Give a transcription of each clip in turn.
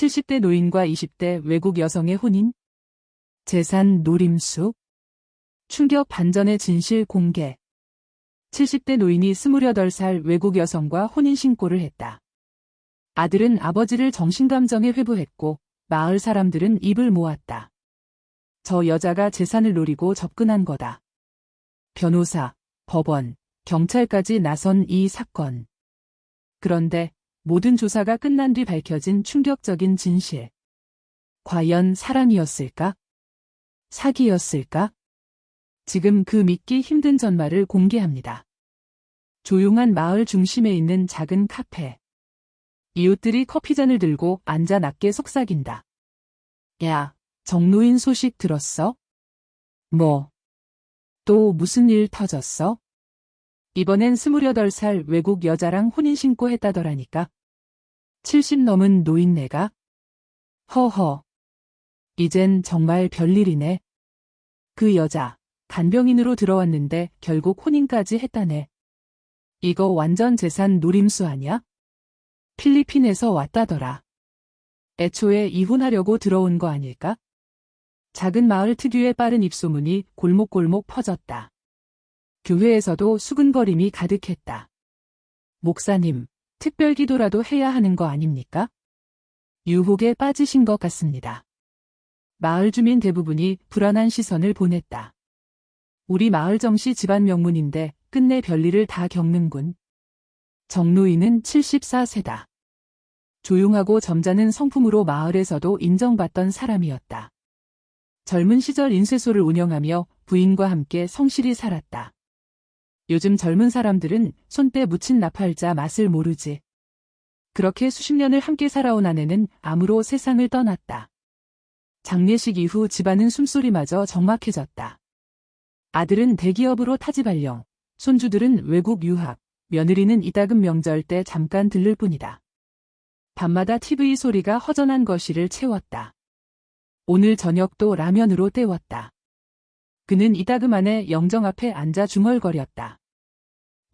70대 노인과 20대 외국 여성의 혼인? 재산 노림수? 충격 반전의 진실 공개. 70대 노인이 28살 외국 여성과 혼인신고를 했다. 아들은 아버지를 정신감정에 회부했고 마을 사람들은 입을 모았다. 저 여자가 재산을 노리고 접근한 거다. 변호사, 법원, 경찰까지 나선 이 사건. 그런데 모든 조사가 끝난 뒤 밝혀진 충격적인 진실. 과연 사랑이었을까? 사기였을까? 지금 그 믿기 힘든 전말을 공개합니다. 조용한 마을 중심에 있는 작은 카페. 이웃들이 커피잔을 들고 앉아 낮게 속삭인다. 야, 정노인 소식 들었어? 뭐? 또 무슨 일 터졌어? 이번엔 28살 외국 여자랑 혼인신고 했다더라니까. 70 넘은 노인네가? 허허. 이젠 정말 별일이네. 그 여자, 간병인으로 들어왔는데 결국 혼인까지 했다네. 이거 완전 재산 노림수 아냐? 필리핀에서 왔다더라. 애초에 이혼하려고 들어온 거 아닐까? 작은 마을 특유의 빠른 입소문이 골목골목 퍼졌다. 교회에서도 수근거림이 가득했다. 목사님, 특별 기도라도 해야 하는 거 아닙니까? 유혹에 빠지신 것 같습니다. 마을 주민 대부분이 불안한 시선을 보냈다. 우리 마을 정씨 집안 명문인데 끝내 별일을 다 겪는군. 정노인은 74세다. 조용하고 점잖은 성품으로 마을에서도 인정받던 사람이었다. 젊은 시절 인쇄소를 운영하며 부인과 함께 성실히 살았다. 요즘 젊은 사람들은 손때 묻힌 나팔자 맛을 모르지. 그렇게 수십 년을 함께 살아온 아내는 암으로 세상을 떠났다. 장례식 이후 집안은 숨소리마저 적막해졌다. 아들은 대기업으로 타지 발령, 손주들은 외국 유학, 며느리는 이따금 명절 때 잠깐 들를 뿐이다. 밤마다 TV 소리가 허전한 거실을 채웠다. 오늘 저녁도 라면으로 때웠다. 그는 이따금 안에 영정 앞에 앉아 중얼거렸다.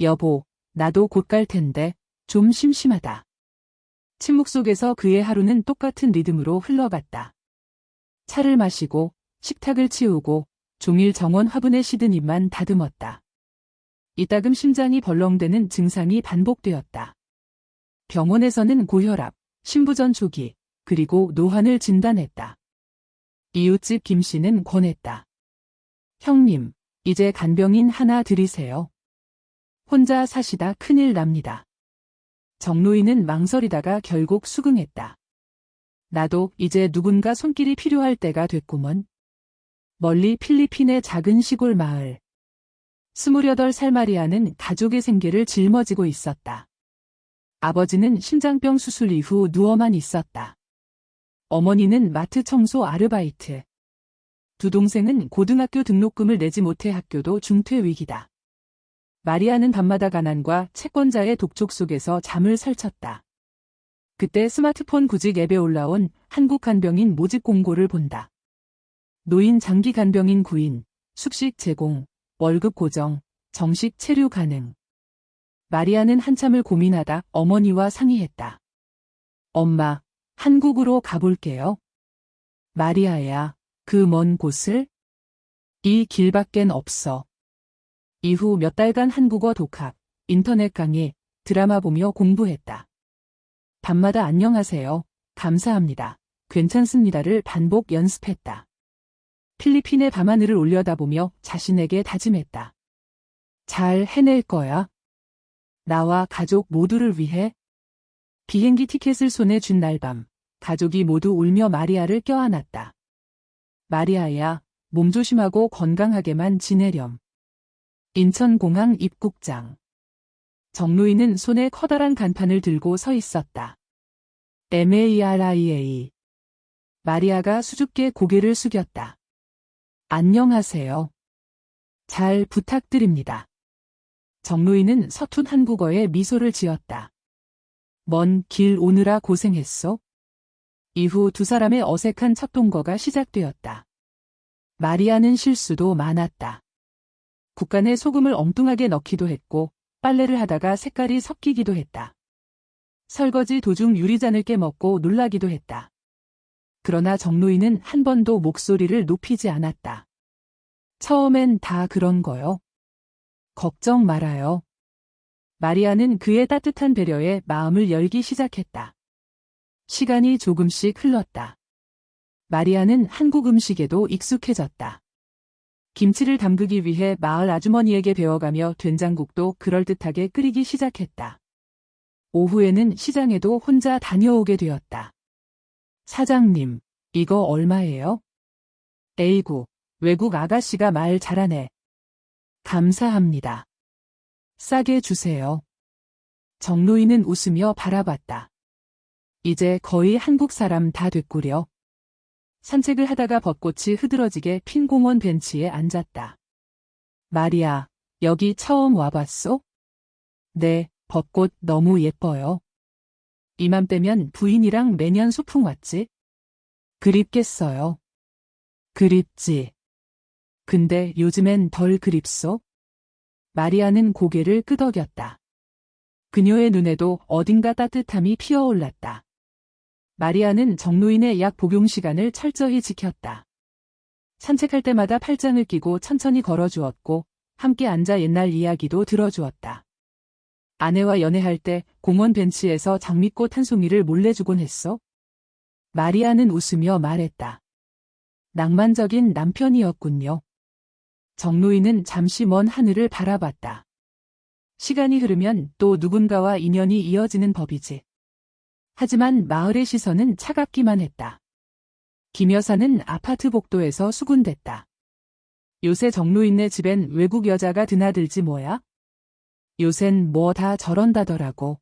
여보, 나도 곧 갈 텐데 좀 심심하다. 침묵 속에서 그의 하루는 똑같은 리듬으로 흘러갔다. 차를 마시고 식탁을 치우고 종일 정원 화분에 시든 입만 다듬었다. 이따금 심장이 벌렁대는 증상이 반복되었다. 병원에서는 고혈압, 신부전 초기, 그리고 노환을 진단했다. 이웃집 김 씨는 권했다. 형님, 이제 간병인 하나 들이세요. 혼자 사시다 큰일 납니다. 정노인은 망설이다가 결국 수긍했다. 나도 이제 누군가 손길이 필요할 때가 됐구먼. 멀리 필리핀의 작은 시골 마을. 28살 마리아는 가족의 생계를 짊어지고 있었다. 아버지는 심장병 수술 이후 누워만 있었다. 어머니는 마트 청소 아르바이트. 두 동생은 고등학교 등록금을 내지 못해 학교도 중퇴 위기다. 마리아는 밤마다 가난과 채권자의 독촉 속에서 잠을 설쳤다. 그때 스마트폰 구직 앱에 올라온 한국 간병인 모집 공고를 본다. 노인 장기 간병인 구인, 숙식 제공, 월급 고정, 정식 체류 가능. 마리아는 한참을 고민하다 어머니와 상의했다. 엄마, 한국으로 가볼게요. 마리아야, 그 먼 곳을? 이 길밖엔 없어. 이후 몇 달간 한국어 독학, 인터넷 강의, 드라마 보며 공부했다. 밤마다 안녕하세요, 감사합니다, 괜찮습니다를 반복 연습했다. 필리핀의 밤하늘을 올려다보며 자신에게 다짐했다. 잘 해낼 거야. 나와 가족 모두를 위해. 비행기 티켓을 손에 쥔 날밤, 가족이 모두 울며 마리아를 껴안았다. 마리아야, 몸 조심하고 건강하게만 지내렴. 인천공항 입국장. 정노인은 손에 커다란 간판을 들고 서 있었다. MARIA. 마리아가 수줍게 고개를 숙였다. 안녕하세요. 잘 부탁드립니다. 정노인은 서툰 한국어에 미소를 지었다. 먼 길 오느라 고생했소. 이후 두 사람의 어색한 첫 동거가 시작되었다. 마리아는 실수도 많았다. 국간에 소금을 엉뚱하게 넣기도 했고 빨래를 하다가 색깔이 섞이기도 했다. 설거지 도중 유리잔을 깨먹고 놀라기도 했다. 그러나 정노인은 한 번도 목소리를 높이지 않았다. 처음엔 다 그런 거요. 걱정 말아요. 마리아는 그의 따뜻한 배려에 마음을 열기 시작했다. 시간이 조금씩 흘렀다. 마리아는 한국 음식에도 익숙해졌다. 김치를 담그기 위해 마을 아주머니에게 배워가며 된장국도 그럴듯하게 끓이기 시작했다. 오후에는 시장에도 혼자 다녀오게 되었다. 사장님, 이거 얼마예요? 에이구, 외국 아가씨가 말 잘하네. 감사합니다. 싸게 주세요. 정노인은 웃으며 바라봤다. 이제 거의 한국 사람 다 됐구려. 산책을 하다가 벚꽃이 흐드러지게 핀 공원 벤치에 앉았다. 마리아, 여기 처음 와봤소? 네, 벚꽃 너무 예뻐요. 이맘때면 부인이랑 매년 소풍 왔지? 그립겠어요. 그립지. 근데 요즘엔 덜 그립소? 마리아는 고개를 끄덕였다. 그녀의 눈에도 어딘가 따뜻함이 피어올랐다. 마리아는 정노인의 약 복용 시간을 철저히 지켰다. 산책할 때마다 팔짱을 끼고 천천히 걸어주었고 함께 앉아 옛날 이야기도 들어주었다. 아내와 연애할 때 공원 벤치에서 장미꽃 한 송이를 몰래 주곤 했어? 마리아는 웃으며 말했다. 낭만적인 남편이었군요. 정노인은 잠시 먼 하늘을 바라봤다. 시간이 흐르면 또 누군가와 인연이 이어지는 법이지. 하지만 마을의 시선은 차갑기만 했다. 김 여사는 아파트 복도에서 수군댔다. 요새 정노인네 집엔 외국 여자가 드나들지 뭐야? 요샌 뭐 다 저런다더라고.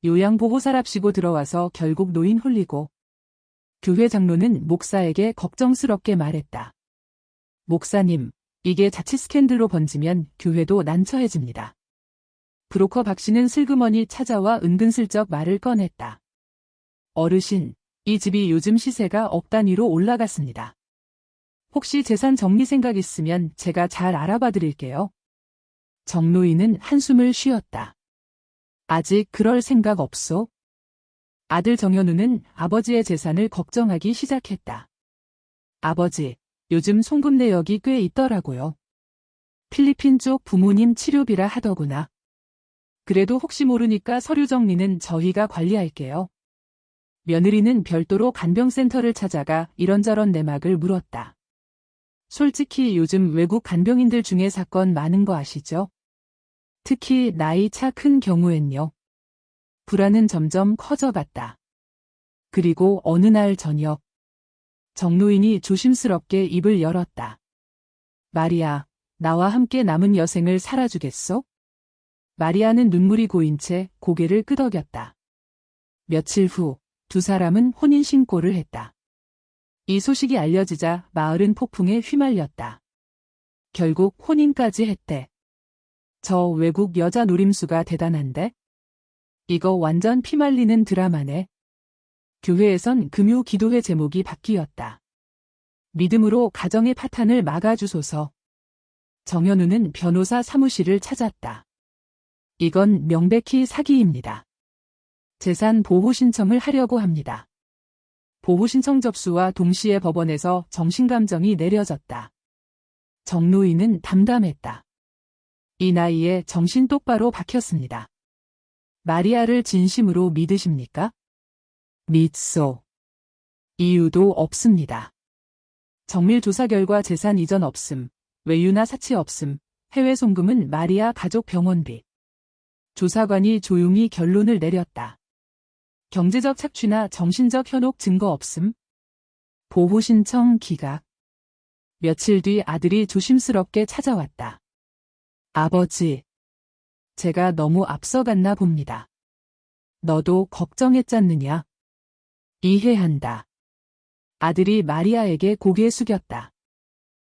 요양보호사랍시고 들어와서 결국 노인 홀리고. 교회 장로는 목사에게 걱정스럽게 말했다. 목사님, 이게 자칫 스캔들로 번지면 교회도 난처해집니다. 브로커 박 씨는 슬그머니 찾아와 은근슬쩍 말을 꺼냈다. 어르신, 이 집이 요즘 시세가 억 단위로 올라갔습니다. 혹시 재산 정리 생각 있으면 제가 잘 알아봐 드릴게요. 정노인은 한숨을 쉬었다. 아직 그럴 생각 없소? 아들 정현우는 아버지의 재산을 걱정하기 시작했다. 아버지, 요즘 송금 내역이 꽤 있더라고요. 필리핀 쪽 부모님 치료비라 하더구나. 그래도 혹시 모르니까 서류 정리는 저희가 관리할게요. 며느리는 별도로 간병센터를 찾아가 이런저런 내막을 물었다. 솔직히 요즘 외국 간병인들 중에 사건 많은 거 아시죠? 특히 나이 차 큰 경우엔요. 불안은 점점 커져갔다. 그리고 어느 날 저녁, 정노인이 조심스럽게 입을 열었다. 마리아, 나와 함께 남은 여생을 살아주겠소? 마리아는 눈물이 고인 채 고개를 끄덕였다. 며칠 후 두 사람은 혼인신고를 했다. 이 소식이 알려지자 마을은 폭풍에 휘말렸다. 결국 혼인까지 했대. 저 외국 여자 노림수가 대단한데? 이거 완전 피말리는 드라마네. 교회에선 금요 기도회 제목이 바뀌었다. 믿음으로 가정의 파탄을 막아주소서. 정현우는 변호사 사무실을 찾았다. 이건 명백히 사기입니다. 재산 보호 신청을 하려고 합니다. 보호 신청 접수와 동시에 법원에서 정신감정이 내려졌다. 정노인은 담담했다. 이 나이에 정신 똑바로 박혔습니다. 마리아를 진심으로 믿으십니까? 믿소. 이유도 없습니다. 정밀 조사 결과 재산 이전 없음, 외유나 사치 없음, 해외 송금은 마리아 가족 병원비. 조사관이 조용히 결론을 내렸다. 경제적 착취나 정신적 현혹 증거 없음. 보호 신청 기각. 며칠 뒤 아들이 조심스럽게 찾아왔다. 아버지, 제가 너무 앞서갔나 봅니다. 너도 걱정했잖느냐? 이해한다. 아들이 마리아에게 고개 숙였다.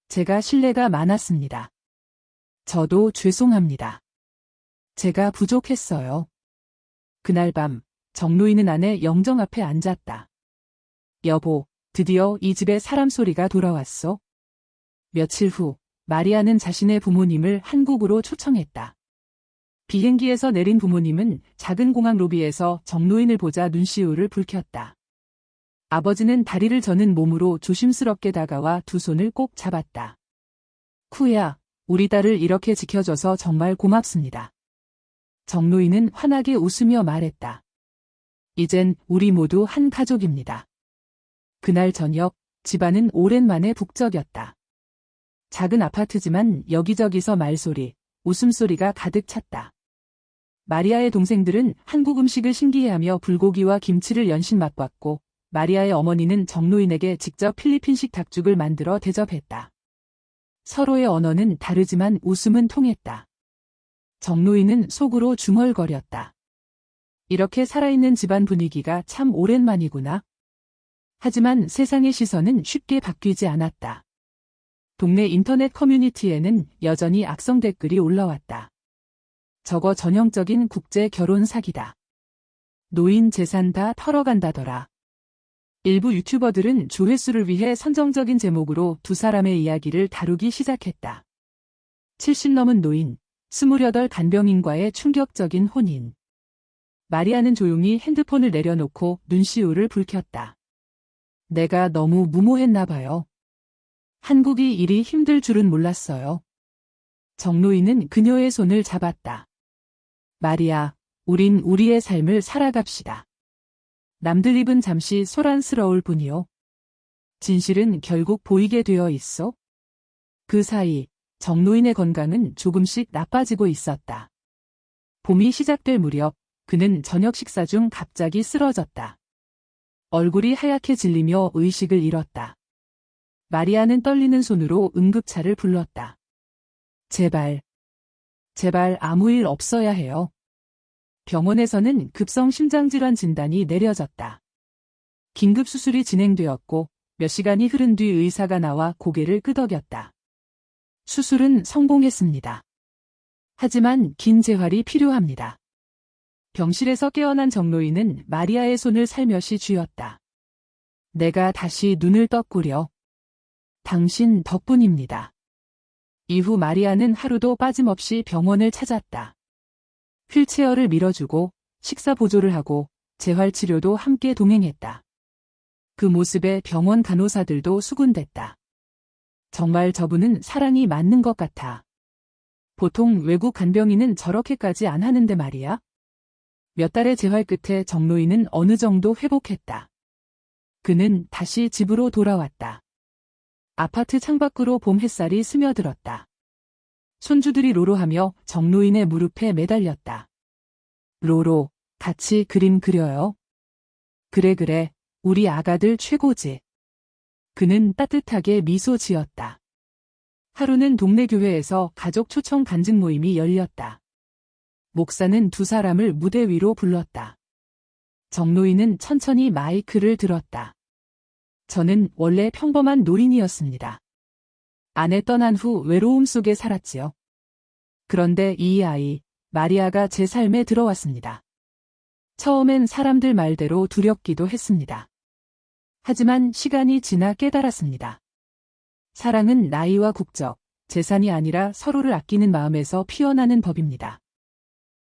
제가 신뢰가 많았습니다. 저도 죄송합니다. 제가 부족했어요. 그날 밤, 정노인은 아내 영정 앞에 앉았다. 여보, 드디어 이 집에 사람 소리가 돌아왔어. 며칠 후, 마리아는 자신의 부모님을 한국으로 초청했다. 비행기에서 내린 부모님은 작은 공항 로비에서 정노인을 보자 눈시울을 붉혔다. 아버지는 다리를 저는 몸으로 조심스럽게 다가와 두 손을 꼭 잡았다. 쿠야, 우리 딸을 이렇게 지켜줘서 정말 고맙습니다. 정노인은 환하게 웃으며 말했다. 이젠 우리 모두 한 가족입니다. 그날 저녁, 집안은 오랜만에 북적였다. 작은 아파트지만 여기저기서 말소리, 웃음소리가 가득 찼다. 마리아의 동생들은 한국 음식을 신기해하며 불고기와 김치를 연신 맛봤고, 마리아의 어머니는 정노인에게 직접 필리핀식 닭죽을 만들어 대접했다. 서로의 언어는 다르지만 웃음은 통했다. 정노인은 속으로 중얼거렸다. 이렇게 살아있는 집안 분위기가 참 오랜만이구나. 하지만 세상의 시선은 쉽게 바뀌지 않았다. 동네 인터넷 커뮤니티에는 여전히 악성 댓글이 올라왔다. 저거 전형적인 국제 결혼 사기다. 노인 재산 다 털어간다더라. 일부 유튜버들은 조회수를 위해 선정적인 제목으로 두 사람의 이야기를 다루기 시작했다. 70 넘은 노인, 28 간병인과의 충격적인 혼인. 마리아는 조용히 핸드폰을 내려놓고 눈시울을 붉혔다. 내가 너무 무모했나 봐요. 한국이 이리 힘들 줄은 몰랐어요. 정노인은 그녀의 손을 잡았다. 마리아, 우린 우리의 삶을 살아갑시다. 남들 입은 잠시 소란스러울 뿐이요. 진실은 결국 보이게 되어 있어. 그 사이 정노인의 건강은 조금씩 나빠지고 있었다. 봄이 시작될 무렵 그는 저녁 식사 중 갑자기 쓰러졌다. 얼굴이 하얗게 질리며 의식을 잃었다. 마리아는 떨리는 손으로 응급차를 불렀다. 제발 아무 일 없어야 해요. 병원에서는 급성 심장질환 진단이 내려졌다. 긴급 수술이 진행되었고 몇 시간이 흐른 뒤 의사가 나와 고개를 끄덕였다. 수술은 성공했습니다. 하지만 긴 재활이 필요합니다. 병실에서 깨어난 정노인은 마리아의 손을 살며시 쥐었다. 내가 다시 눈을 떴구려. 당신 덕분입니다. 이후 마리아는 하루도 빠짐없이 병원을 찾았다. 휠체어를 밀어주고 식사 보조를 하고 재활치료도 함께 동행했다. 그 모습에 병원 간호사들도 수군댔다. 정말 저분은 사랑이 맞는 것 같아. 보통 외국 간병인은 저렇게까지 안 하는데 말이야. 몇 달의 재활 끝에 정노인은 어느 정도 회복했다. 그는 다시 집으로 돌아왔다. 아파트 창밖으로 봄 햇살이 스며들었다. 손주들이 로로하며 정노인의 무릎에 매달렸다. 로로, 같이 그림 그려요. 그래, 우리 아가들 최고지. 그는 따뜻하게 미소 지었다. 하루는 동네 교회에서 가족 초청 간증 모임이 열렸다. 목사는 두 사람을 무대 위로 불렀다. 정노인은 천천히 마이크를 들었다. 저는 원래 평범한 노린이었습니다. 아내 떠난 후 외로움 속에 살았지요. 그런데 이 아이, 마리아가 제 삶에 들어왔습니다. 처음엔 사람들 말대로 두렵기도 했습니다. 하지만 시간이 지나 깨달았습니다. 사랑은 나이와 국적, 재산이 아니라 서로를 아끼는 마음에서 피어나는 법입니다.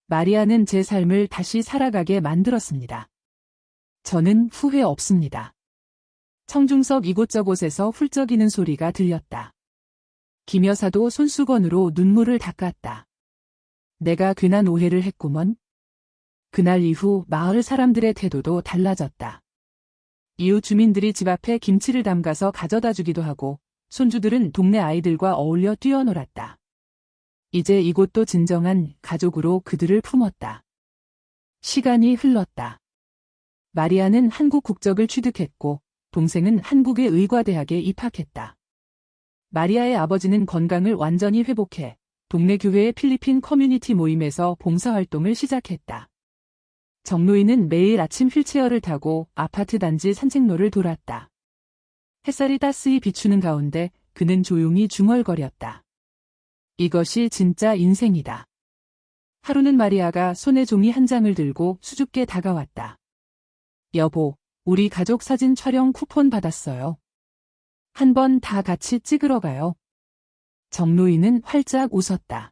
마리아는 제 삶을 다시 살아가게 만들었습니다. 저는 후회 없습니다. 청중석 이곳저곳에서 훌쩍이는 소리가 들렸다. 김 여사도 손수건으로 눈물을 닦았다. 내가 괜한 오해를 했구먼. 그날 이후 마을 사람들의 태도도 달라졌다. 이웃 주민들이 집 앞에 김치를 담가서 가져다 주기도 하고 손주들은 동네 아이들과 어울려 뛰어놀았다. 이제 이곳도 진정한 가족으로 그들을 품었다. 시간이 흘렀다. 마리아는 한국 국적을 취득했고 동생은 한국의 의과대학에 입학했다. 마리아의 아버지는 건강을 완전히 회복해 동네 교회의 필리핀 커뮤니티 모임에서 봉사활동을 시작했다. 정노인은 매일 아침 휠체어를 타고 아파트 단지 산책로를 돌았다. 햇살이 따스히 비추는 가운데 그는 조용히 중얼거렸다. 이것이 진짜 인생이다. 하루는 마리아가 손에 종이 한 장을 들고 수줍게 다가왔다. 여보, 우리 가족 사진 촬영 쿠폰 받았어요. 한번 다 같이 찍으러 가요. 정노인은 활짝 웃었다.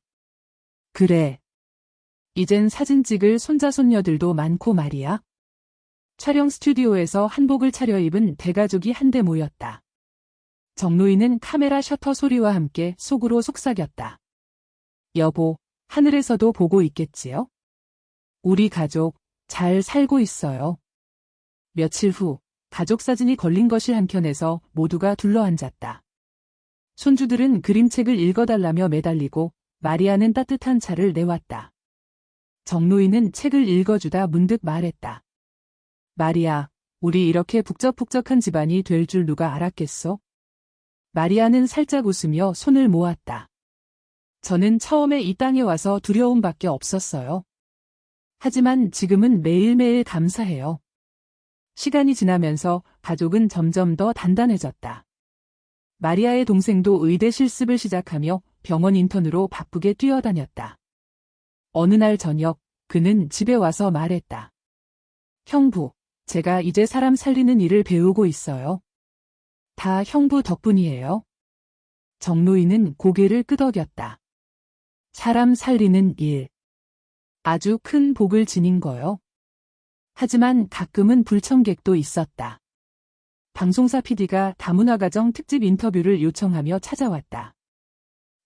그래. 이젠 사진 찍을 손자손녀들도 많고 말이야. 촬영 스튜디오에서 한복을 차려입은 대가족이 한데 모였다. 정노인은 카메라 셔터 소리와 함께 속으로 속삭였다. 여보, 하늘에서도 보고 있겠지요? 우리 가족 잘 살고 있어요. 며칠 후 가족 사진이 걸린 거실 한켠에서 모두가 둘러앉았다. 손주들은 그림책을 읽어달라며 매달리고 마리아는 따뜻한 차를 내왔다. 정노인은 책을 읽어주다 문득 말했다. 마리아, 우리 이렇게 북적북적한 집안이 될 줄 누가 알았겠소? 마리아는 살짝 웃으며 손을 모았다. 저는 처음에 이 땅에 와서 두려움밖에 없었어요. 하지만 지금은 매일매일 감사해요. 시간이 지나면서 가족은 점점 더 단단해졌다. 마리아의 동생도 의대 실습을 시작하며 병원 인턴으로 바쁘게 뛰어다녔다. 어느 날 저녁, 그는 집에 와서 말했다. 형부, 제가 이제 사람 살리는 일을 배우고 있어요. 다 형부 덕분이에요. 정노인은 고개를 끄덕였다. 사람 살리는 일. 아주 큰 복을 지닌 거요. 하지만 가끔은 불청객도 있었다. 방송사 PD가 다문화가정 특집 인터뷰를 요청하며 찾아왔다.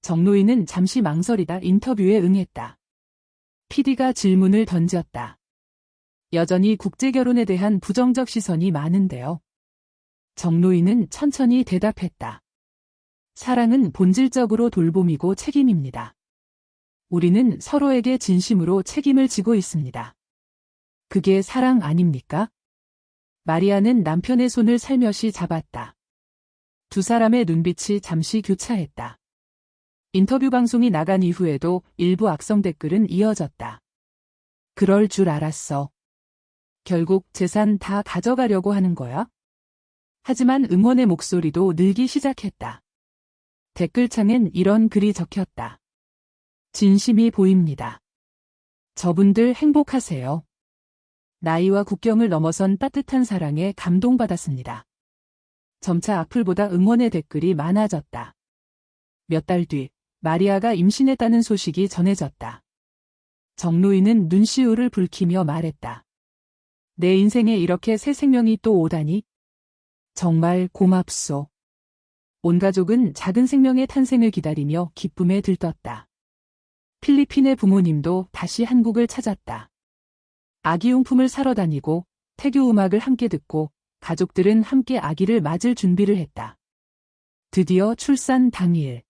정노인은 잠시 망설이다 인터뷰에 응했다. PD가 질문을 던졌다. 여전히 국제결혼에 대한 부정적 시선이 많은데요. 정노인은 천천히 대답했다. 사랑은 본질적으로 돌봄이고 책임입니다. 우리는 서로에게 진심으로 책임을 지고 있습니다. 그게 사랑 아닙니까? 마리아는 남편의 손을 살며시 잡았다. 두 사람의 눈빛이 잠시 교차했다. 인터뷰 방송이 나간 이후에도 일부 악성 댓글은 이어졌다. 그럴 줄 알았어. 결국 재산 다 가져가려고 하는 거야? 하지만 응원의 목소리도 늘기 시작했다. 댓글창엔 이런 글이 적혔다. 진심이 보입니다. 저분들 행복하세요. 나이와 국경을 넘어선 따뜻한 사랑에 감동받았습니다. 점차 악플보다 응원의 댓글이 많아졌다. 몇 달 뒤, 마리아가 임신했다는 소식이 전해졌다. 정노인은 눈시울을 붉히며 말했다. 내 인생에 이렇게 새 생명이 또 오다니? 정말 고맙소. 온 가족은 작은 생명의 탄생을 기다리며 기쁨에 들떴다. 필리핀의 부모님도 다시 한국을 찾았다. 아기용품을 사러 다니고 태교 음악을 함께 듣고 가족들은 함께 아기를 맞을 준비를 했다. 드디어 출산 당일.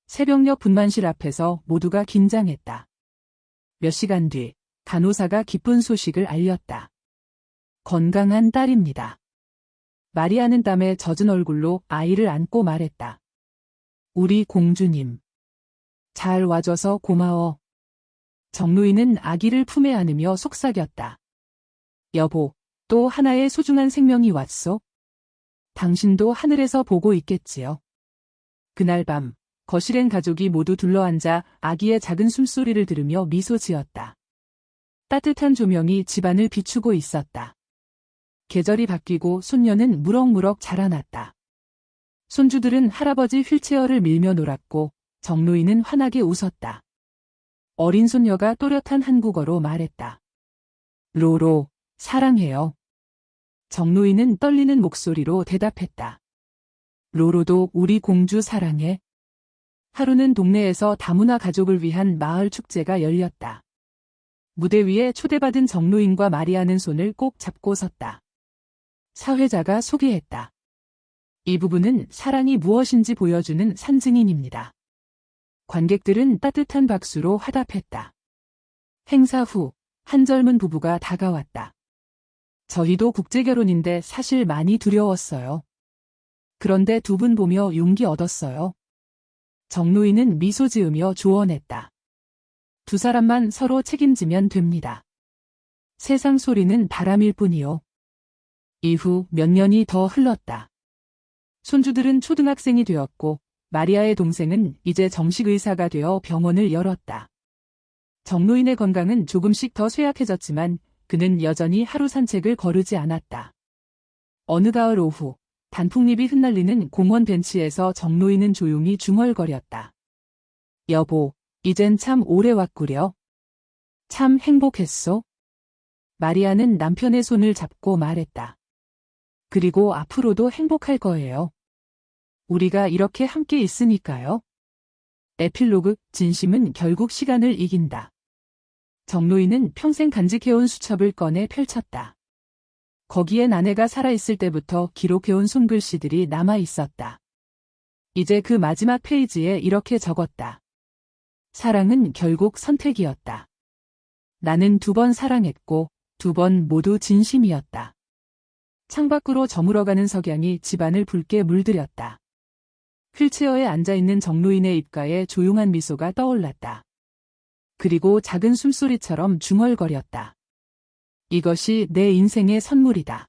새벽녘 분만실 앞에서 모두가 긴장했다. 몇 시간 뒤 간호사가 기쁜 소식을 알렸다. 건강한 딸입니다. 마리아는 땀에 젖은 얼굴로 아이를 안고 말했다. 우리 공주님. 잘 와줘서 고마워. 정노인은 아기를 품에 안으며 속삭였다. 여보, 또 하나의 소중한 생명이 왔소? 당신도 하늘에서 보고 있겠지요. 그날 밤, 거실엔 가족이 모두 둘러앉아 아기의 작은 숨소리를 들으며 미소 지었다. 따뜻한 조명이 집안을 비추고 있었다. 계절이 바뀌고 손녀는 무럭무럭 자라났다. 손주들은 할아버지 휠체어를 밀며 놀았고 정노인은 환하게 웃었다. 어린 손녀가 또렷한 한국어로 말했다. 로로, 사랑해요. 정노인은 떨리는 목소리로 대답했다. 로로도 우리 공주 사랑해. 하루는 동네에서 다문화 가족을 위한 마을 축제가 열렸다. 무대 위에 초대받은 정노인과 마리아는 손을 꼭 잡고 섰다. 사회자가 소개했다. 이 부분은 사랑이 무엇인지 보여주는 산증인입니다. 관객들은 따뜻한 박수로 화답했다. 행사 후, 한 젊은 부부가 다가왔다. 저희도 국제결혼인데 사실 많이 두려웠어요. 그런데 두 분 보며 용기 얻었어요. 정노인은 미소 지으며 조언했다. 두 사람만 서로 책임지면 됩니다. 세상 소리는 바람일 뿐이요. 이후 몇 년이 더 흘렀다. 손주들은 초등학생이 되었고 마리아의 동생은 이제 정식 의사가 되어 병원을 열었다. 정노인의 건강은 조금씩 더 쇠약해졌지만 그는 여전히 하루 산책을 거르지 않았다. 어느 가을 오후 단풍잎이 흩날리는 공원 벤치에서 정노인은 조용히 중얼거렸다. 여보, 이젠 참 오래 왔구려. 참 행복했소. 마리아는 남편의 손을 잡고 말했다. 그리고 앞으로도 행복할 거예요. 우리가 이렇게 함께 있으니까요. 에필로그, 진심은 결국 시간을 이긴다. 정로인은 평생 간직해온 수첩을 꺼내 펼쳤다. 거기엔 아내가 살아있을 때부터 기록해온 손글씨들이 남아 있었다. 이제 그 마지막 페이지에 이렇게 적었다. 사랑은 결국 선택이었다. 나는 2번 사랑했고 2번 모두 진심이었다. 창밖으로 저물어가는 석양이 집안을 붉게 물들였다. 휠체어에 앉아있는 정로인의 입가에 조용한 미소가 떠올랐다. 그리고 작은 숨소리처럼 중얼거렸다. 이것이 내 인생의 선물이다.